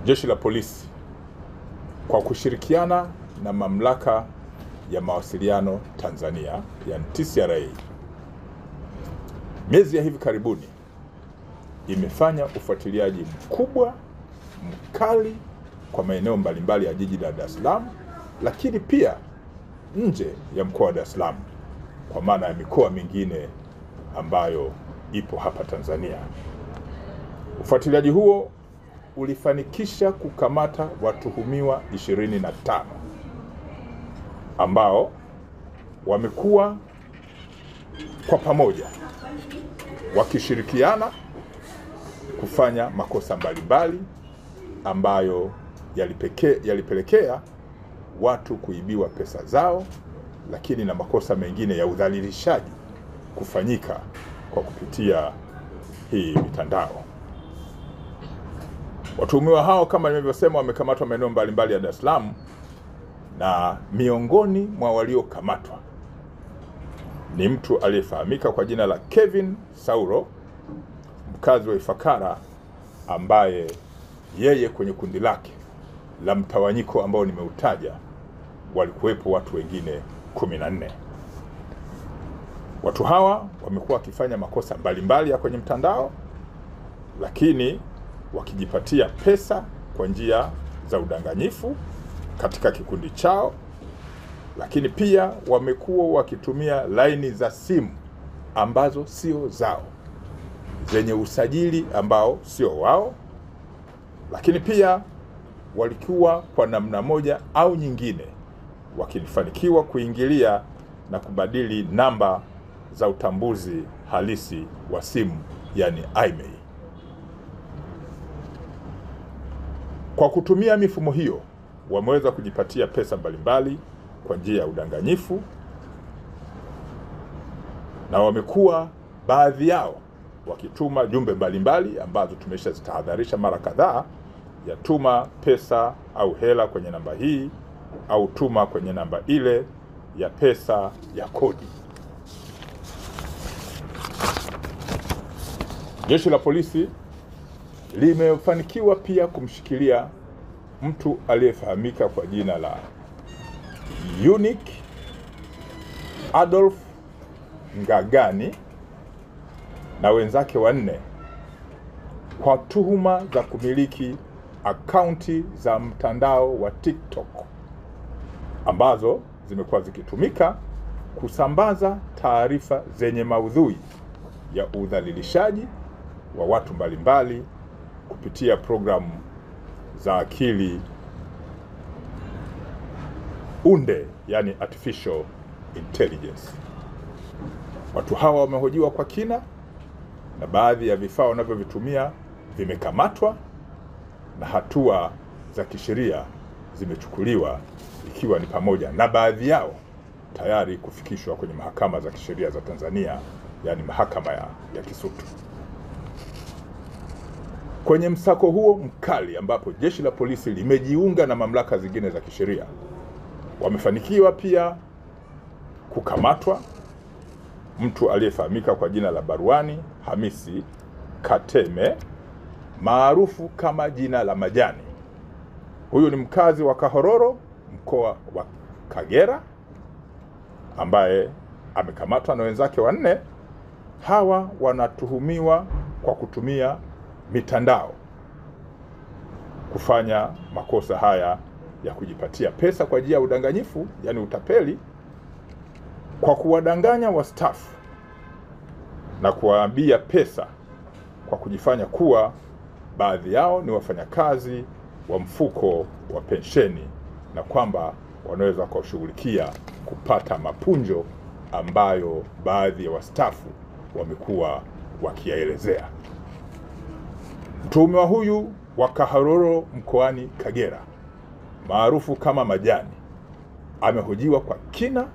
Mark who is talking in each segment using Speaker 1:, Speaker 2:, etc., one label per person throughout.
Speaker 1: Jeshi la Polisi kwa kushirikiana na Mamlaka ya Mawasiliano Tanzania, yani TCRA, miezi ya hivi karibuni imefanya ufuatiliaji mkubwa mkali kwa maeneo mbalimbali ya jiji la Dar es Salaam, lakini pia nje ya mkoa wa Dar es Salaam, kwa maana ya mikoa mingine ambayo ipo hapa Tanzania. Ufuatiliaji huo ulifanikisha kukamata watuhumiwa 25 ambao wamekuwa kwa pamoja wakishirikiana kufanya makosa mbalimbali ambayo yalipelekea watu kuibiwa pesa zao, lakini na makosa mengine ya udhalilishaji kufanyika kwa kupitia hii mitandao. Watuhumiwa hao kama nilivyosema wamekamatwa maeneo mbalimbali ya Dar es Salaam, na miongoni mwa waliokamatwa ni mtu aliyefahamika kwa jina la Kevin Sauro, mkazi wa Ifakara, ambaye yeye kwenye kundi lake la mtawanyiko ambao nimeutaja walikuwepo watu wengine 14. Watu hawa wamekuwa wakifanya makosa mbalimbali ya kwenye mtandao, lakini wakijipatia pesa kwa njia za udanganyifu katika kikundi chao, lakini pia wamekuwa wakitumia laini za simu ambazo sio zao, zenye usajili ambao sio wao, lakini pia walikuwa kwa namna moja au nyingine wakifanikiwa kuingilia na kubadili namba za utambuzi halisi wa simu, yani IMEI. Kwa kutumia mifumo hiyo wameweza kujipatia pesa mbalimbali kwa njia ya udanganyifu, na wamekuwa baadhi yao wakituma jumbe mbalimbali ambazo tumeshazitahadharisha mara kadhaa, ya tuma pesa au hela kwenye namba hii au tuma kwenye namba ile ya pesa ya kodi. Jeshi la Polisi limefanikiwa pia kumshikilia mtu aliyefahamika kwa jina la Unique Adolf Ngagani na wenzake 4 kwa tuhuma za kumiliki akaunti za mtandao wa TikTok ambazo zimekuwa zikitumika kusambaza taarifa zenye maudhui ya udhalilishaji wa watu mbalimbali kupitia programu za akili unde, yani artificial intelligence. Watu hawa wamehojiwa kwa kina na baadhi ya vifaa wanavyovitumia vimekamatwa na hatua za kisheria zimechukuliwa, ikiwa ni pamoja na baadhi yao tayari kufikishwa kwenye mahakama za kisheria za Tanzania, yani mahakama ya Kisutu. Kwenye msako huo mkali ambapo Jeshi la Polisi limejiunga na mamlaka zingine za kisheria, wamefanikiwa pia kukamatwa mtu aliyefahamika kwa jina la Barwani Hamisi Kateme, maarufu kama jina la Majani. Huyu ni mkazi wa Kahororo, mkoa wa Kagera, ambaye amekamatwa na wenzake 4. Hawa wanatuhumiwa kwa kutumia mitandao kufanya makosa haya ya kujipatia pesa kwa njia ya udanganyifu, yani utapeli, kwa kuwadanganya wastaafu na kuwaambia pesa kwa kujifanya kuwa baadhi yao ni wafanyakazi wa mfuko wa pensheni, na kwamba wanaweza kushughulikia kupata mapunjo ambayo baadhi ya wastaafu wamekuwa wakiyaelezea. Mtuhumiwa huyu wa Kahororo mkoani Kagera, maarufu kama Majani, amehojiwa kwa kina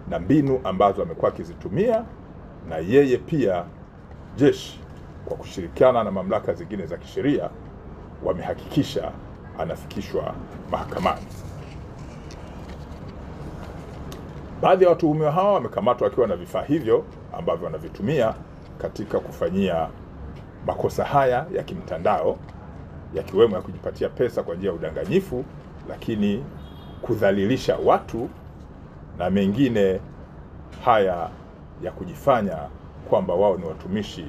Speaker 1: na mbinu ambazo amekuwa akizitumia, na yeye pia jeshi kwa kushirikiana na mamlaka zingine za kisheria wamehakikisha anafikishwa mahakamani. Baadhi ya watuhumiwa hawa wamekamatwa wakiwa na vifaa hivyo ambavyo wanavitumia katika kufanyia makosa haya ya kimtandao, yakiwemo ya kujipatia pesa kwa njia ya udanganyifu, lakini kudhalilisha watu na mengine haya ya kujifanya kwamba wao ni watumishi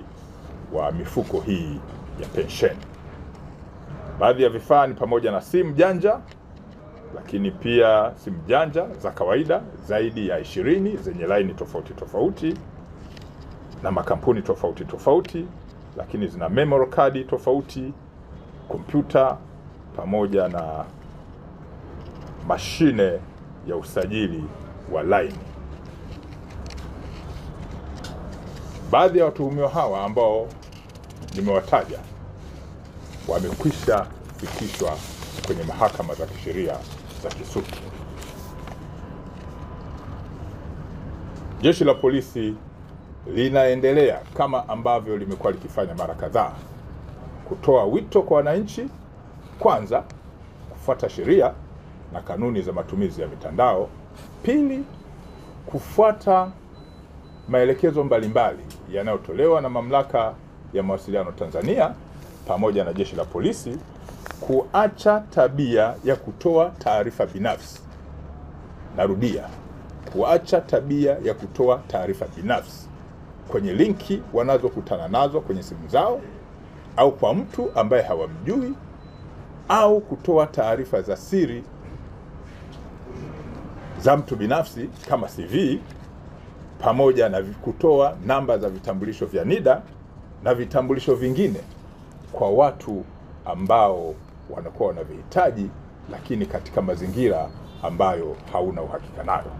Speaker 1: wa mifuko hii ya pensheni. Baadhi ya vifaa ni pamoja na simu janja, lakini pia simu janja za kawaida zaidi ya 20 zenye laini tofauti tofauti na makampuni tofauti tofauti, lakini zina memory card tofauti, kompyuta pamoja na mashine ya usajili wa laini. Baadhi ya watuhumiwa hawa ambao nimewataja wamekwisha fikishwa kwenye mahakama za kisheria za Kisutu. Jeshi la polisi linaendelea kama ambavyo limekuwa likifanya mara kadhaa kutoa wito kwa wananchi, kwanza kufuata sheria na kanuni za matumizi ya mitandao, pili kufuata maelekezo mbalimbali yanayotolewa na Mamlaka ya Mawasiliano Tanzania pamoja na Jeshi la Polisi, kuacha tabia ya kutoa taarifa binafsi. Narudia, kuacha tabia ya kutoa taarifa binafsi kwenye linki wanazokutana nazo kwenye simu zao au kwa mtu ambaye hawamjui, au kutoa taarifa za siri za mtu binafsi kama CV, pamoja na kutoa namba za vitambulisho vya NIDA na vitambulisho vingine kwa watu ambao wanakuwa wanavihitaji, lakini katika mazingira ambayo hauna uhakika nayo.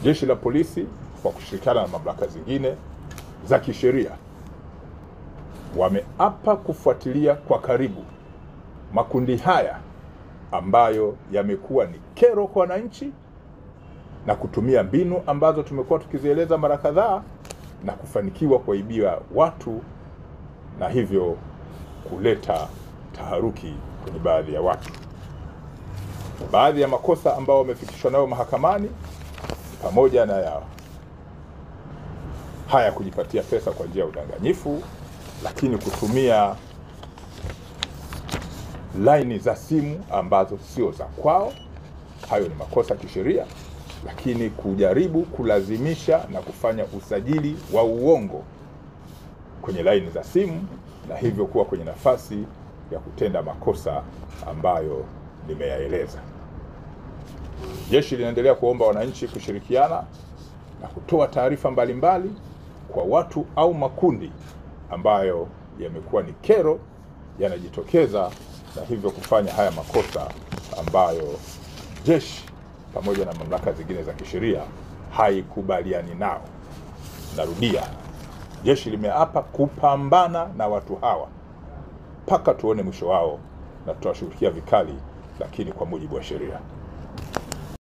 Speaker 1: Jeshi la polisi kwa kushirikiana na mamlaka zingine za kisheria wameapa kufuatilia kwa karibu makundi haya ambayo yamekuwa ni kero kwa wananchi na kutumia mbinu ambazo tumekuwa tukizieleza mara kadhaa na kufanikiwa kuwaibia watu na hivyo kuleta taharuki kwenye baadhi ya watu. Baadhi ya makosa ambao wamefikishwa nayo mahakamani pamoja na haya kujipatia pesa kwa njia ya udanganyifu, lakini kutumia laini za simu ambazo sio za kwao. Hayo ni makosa kisheria, lakini kujaribu kulazimisha na kufanya usajili wa uongo kwenye laini za simu na hivyo kuwa kwenye nafasi ya kutenda makosa ambayo nimeyaeleza. Jeshi linaendelea kuomba wananchi kushirikiana na kutoa taarifa mbalimbali kwa watu au makundi ambayo yamekuwa ni kero, yanajitokeza na hivyo kufanya haya makosa ambayo jeshi pamoja na mamlaka zingine za kisheria haikubaliani nao. Narudia, jeshi limeapa kupambana na watu hawa mpaka tuone mwisho wao, na tutawashughulikia vikali, lakini kwa mujibu wa sheria.